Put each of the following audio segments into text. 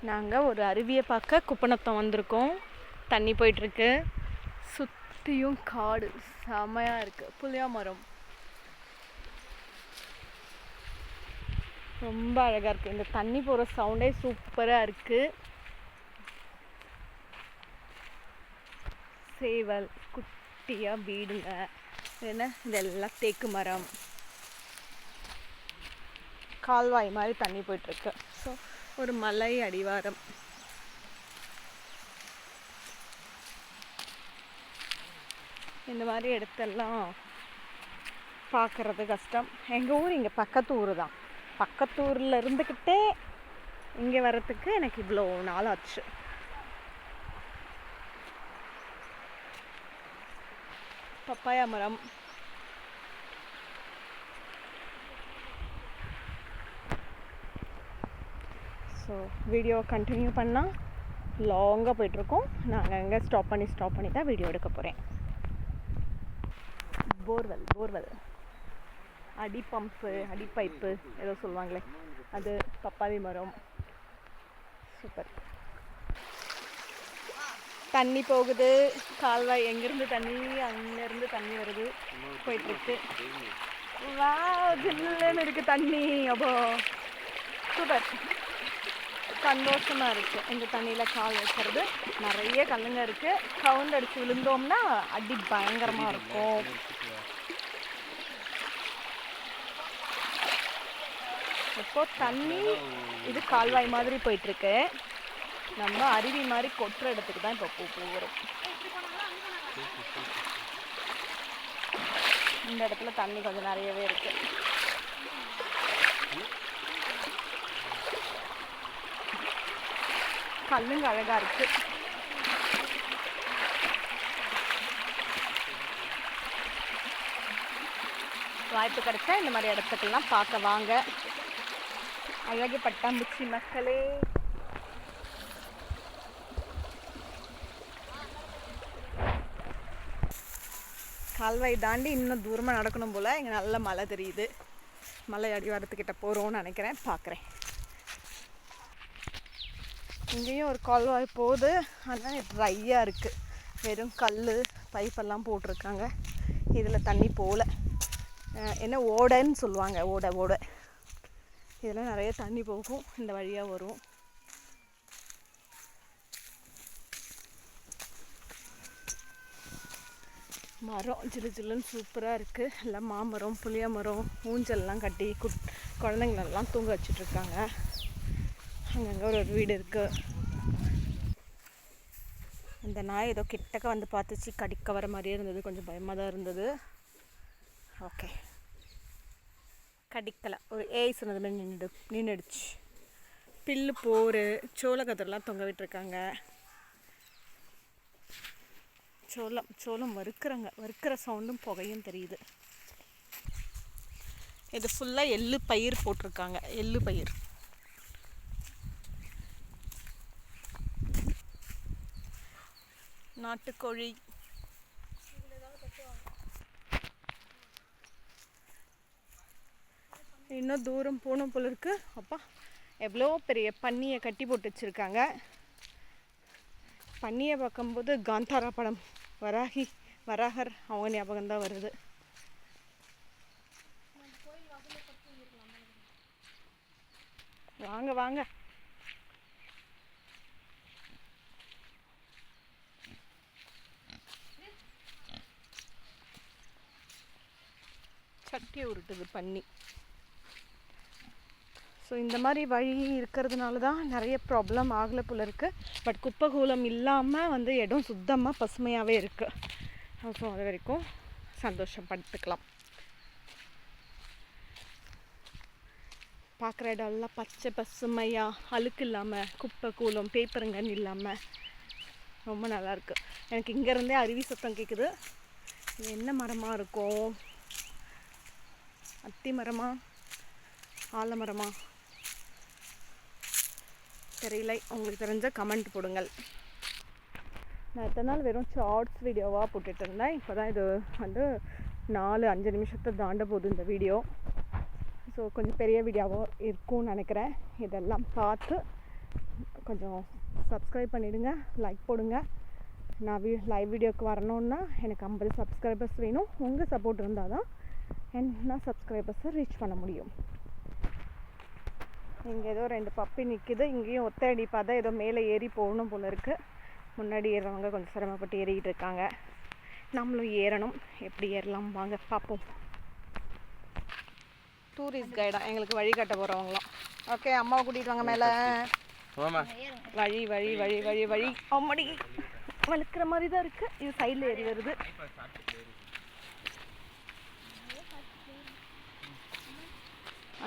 நாங்கள் ஒரு அருவியை பார்க்க குப்பநத்தம் வந்திருக்கோம். தண்ணி போயிட்டுருக்கு. சுற்றியும் காடு செமையாக இருக்குது. புளியா மரம் ரொம்ப அழகாக இருக்குது. இந்த தண்ணி போகிற சவுண்டே சூப்பராக இருக்குது. சேவல் குட்டியாக வீடுங்க. என்ன இதெல்லாம் தேக்கு மரம். கால்வாய் மாதிரி தண்ணி போயிட்டுருக்கு. ஸோ ஒரு மலை அடிவாரம். இந்த மாதிரி இடத்தெல்லாம் பார்க்குறது கஷ்டம். எங்கள் ஊர் இங்கே பக்கத்து ஊர் தான். பக்கத்து ஊரில் இருந்துக்கிட்டே இங்கே வர்றதுக்கு எனக்கு இவ்வளோ நாள் ஆச்சு. பப்பாயா மரம். ஸோ வீடியோ கண்டினியூ பண்ணால் லாங்காக போயிட்டுருக்கோம். நாங்கள் அங்கே ஸ்டாப் பண்ணி தான் வீடியோ எடுக்க போகிறேன். போர்வெல் அடி பம்பு, அடி பைப்பு ஏதோ சொல்லுவாங்களே அது. பப்பாளி மரம். சூப்பர். தண்ணி போகுது. கால்வாய் எங்கேருந்து தண்ணி, அங்கேருந்து தண்ணி வருது, போயிட்டுருக்கு. வா ஜில்லுன்னு இருக்குது தண்ணி. அப்போ சூப்பர், சந்தோஷமாக இருக்குது இந்த தண்ணியில் கால் வைக்கிறது. நிறைய கல்லுங்க இருக்குது. கவுண்ட் அடித்து விழுந்தோம்னா அடி பயங்கரமாக இருக்கும். இப்போ தண்ணி இது கால்வாய் மாதிரி போயிட்டுருக்கு. நம்ம அருவி மாதிரி கொட்டுற இடத்துக்கு தான் இப்போ போகிறோம். இந்த இடத்துல தண்ணி கொஞ்சம் நிறையவே இருக்குது. கல்லுங்க அழகாக இருக்குது. வாய்ப்பு கிடைச்சா இந்த மாதிரி இடத்துக்கெல்லாம் பார்க்க வாங்க. அழகு பட்டாம்பூச்சி மக்களே. கால்வாய் தாண்டி இன்னும் தூரமாக நடக்கணும் போல். இங்கே நல்ல மலை தெரியுது. மலை அடிவாரத்துக்கிட்ட போகிறோன்னு நினைக்கிறேன். பார்க்குறேன். இங்கேயும் ஒரு கால்வாய் போகுது. ஆனால் ட்ரையாக இருக்குது. வெறும் கல் பைப்பெல்லாம் போட்டிருக்காங்க. இதில் தண்ணி போகல. என்ன ஓடைன்னு சொல்லுவாங்க. ஓடை இதெல்லாம் நிறைய தண்ணி போகும். இந்த வழியாக வரும். மரம் ஜில்லுன்னு சூப்பராக இருக்குது. எல்லாம் மாமரம், புளிய மரம், ஊஞ்சல்லாம் கட்டி குழந்தைங்களெல்லாம் தூங்க வச்சிட்ருக்காங்க. அங்கங்கே ஒரு வீடு இருக்குது. இந்த நாய் ஏதோ கிட்டக்க வந்து பார்த்துச்சு. கடிக்க வர மாதிரியே இருந்தது. கொஞ்சம் பயமாக தான் இருந்தது. ஓகே, கடிக்கலை. ஒரு ஏய் சொன்னது மாதிரி நின்றுடுச்சு. பில்லு போர், சோளக்கதிரெலாம் தொங்க விட்டுருக்காங்க. சோளம் வறுக்கிற சவுண்டும் புகையும் தெரியுது. இது ஃபுல்லாக எள்ளு பயிர் போட்டிருக்காங்க. எள்ளு பயிர். நாட்டுக்கோழி. இன்னும் தூரம் போகணும் போல இருக்கு. அப்பா எவ்வளோ பெரிய பன்னியை கட்டி போட்டு வச்சுருக்காங்க. பன்னியை பார்க்கும்போது காந்தாரா படம் வராகர் அவங்க ஞாபகம் தான் வருது. வாங்க வாங்க. சட்டி உருட்டுது பன்னி. ஸோ இந்த மாதிரி வழி இருக்கிறதுனால தான் நிறைய ப்ராப்ளம் ஆகலை போல இருக்குது. பட் குப்பைக்கூலம் இல்லாமல் இடம் சுத்தமாக பசுமையாகவே இருக்குது. ஸோ அது வரைக்கும் சந்தோஷப்படுத்திக்கலாம். பார்க்குற இடம்லாம் பச்சை பசுமையாக, அழுக்கு இல்லாமல், குப்பை கூலம் பேப்பருங்கன்னு இல்லாமல் ரொம்ப நல்லாயிருக்கு. எனக்கு இங்கேருந்தே அருவி சத்தம் கேட்குது. இது என்ன மரமாக இருக்கும்? அத்தி மரமா, ஆலமரமா தெரியல. உங்களுக்கு தெரிஞ்ச கமெண்ட் போடுங்கள். நான் எத்தனை நாள் வெறும் ஷார்ட்ஸ் வீடியோவாக போட்டுட்டு இருந்தேன். இப்போ தான் இது 4-5 நிமிஷத்தை தாண்ட போகுது இந்த வீடியோ. ஸோ கொஞ்சம் பெரிய வீடியோவாக இருக்கும்னு நினைக்கிறேன். இதெல்லாம் பார்த்து கொஞ்சம் சப்ஸ்கிரைப் பண்ணிவிடுங்க, லைக் போடுங்க. நான் லைவ் வீடியோக்கு வரணுன்னா எனக்கு 50 சப்ஸ்கிரைபர்ஸ் வேணும். உங்கள் சப்போர்ட் இருந்தால் தான் நான் சப்ஸ்கிரைபர்ஸை ரீச் பண்ண முடியும். இங்கே ஏதோ 2 பப்பி நிற்கிது. இங்கேயும் ஒத்தடி பார்த்தா ஏதோ மேலே ஏறி போகணும் போல இருக்குது. முன்னாடி ஏறுறவங்க கொஞ்சம் சிரமப்பட்டு ஏறிக்கிட்டு இருக்காங்க. நம்மளும் ஏறணும். எப்படி ஏறலாம் வாங்க பார்ப்போம். டூரிஸ்ட் கைடா எங்களுக்கு வழி கட்ட போகிறவங்களாம். ஓகே, அம்மாவை கூட்டிகிட்டு வாங்க மேலே. வழி வழி வழி வழி வழி அம்மடி வளர்க்குற மாதிரி தான் இருக்குது. இது சைடில் ஏறி வருது.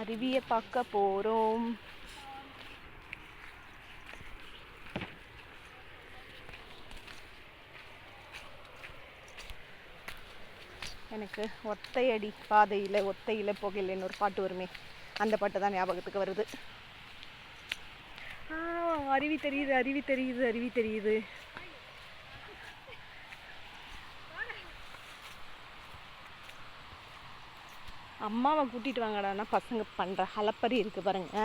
அருவியை பார்க்க போகிறோம். எனக்கு ஒத்தையடி பாதையில் ஒத்தையில் போகலைன்னு ஒரு பாட்டு வருமே, அந்த பாட்டு தான் ஞாபகத்துக்கு வருது. அருவி தெரியுது, அருவி தெரியுது, அருவி தெரியுது. அம்மாவை கூட்டிகிட்டு வாங்கடான்னா பசங்க பண்ணுற ஹலப்பறி இருக்குது பாருங்க,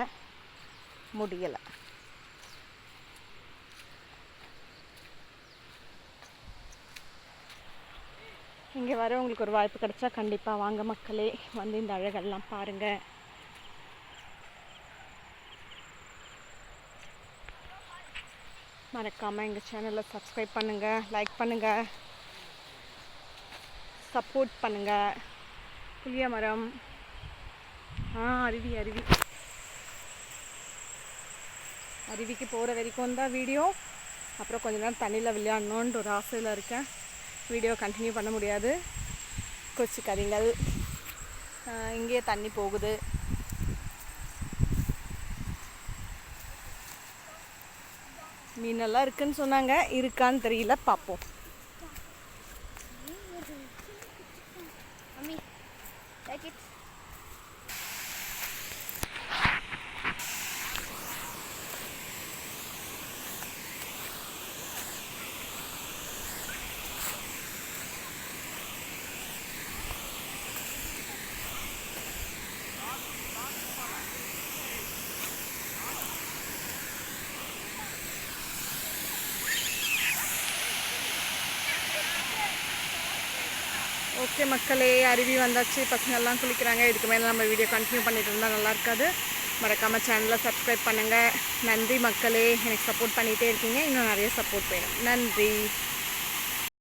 முடியலை. இங்கே வர உங்களுக்கு ஒரு வாய்ப்பு கிடைச்சா கண்டிப்பாக வாங்க மக்களே, வந்து இந்த அழகெல்லாம் பாருங்கள். மறக்காமல் எங்கள் சேனலை சப்ஸ்கிரைப் பண்ணுங்கள், லைக் பண்ணுங்கள், சப்போர்ட் பண்ணுங்கள். புளிய மரம், அருவி அருவி அருவிக்கு போகிற வரைக்கும் தான் வீடியோ. அப்புறம் கொஞ்ச நேரம் தண்ணியில் விளையாடணுன்ற ஒரு ஆசையில் இருக்கேன். வீடியோ கண்டினியூ பண்ண முடியாது, கொச்சிக்காதீங்கள். இங்கேயே தண்ணி போகுது. மீனெல்லாம் இருக்குன்னு சொன்னாங்க, இருக்கான்னு தெரியல, பார்ப்போம். ஓகே மக்களே, அருவி வந்தாச்சு, பசங்கள்லாம் குளிக்கிறாங்க. இதுக்கு மேலே நம்ம வீடியோ கண்டினியூ பண்ணிட்டு இருந்தால் நல்லா இருக்காது. மறக்காமல் சேனலை சப்ஸ்கிரைப் பண்ணுங்கள். நன்றி மக்களே, எனக்கு சப்போர்ட் பண்ணிகிட்டே இருக்கீங்க. இன்னும் நிறைய சப்போர்ட் வேணும். நன்றி.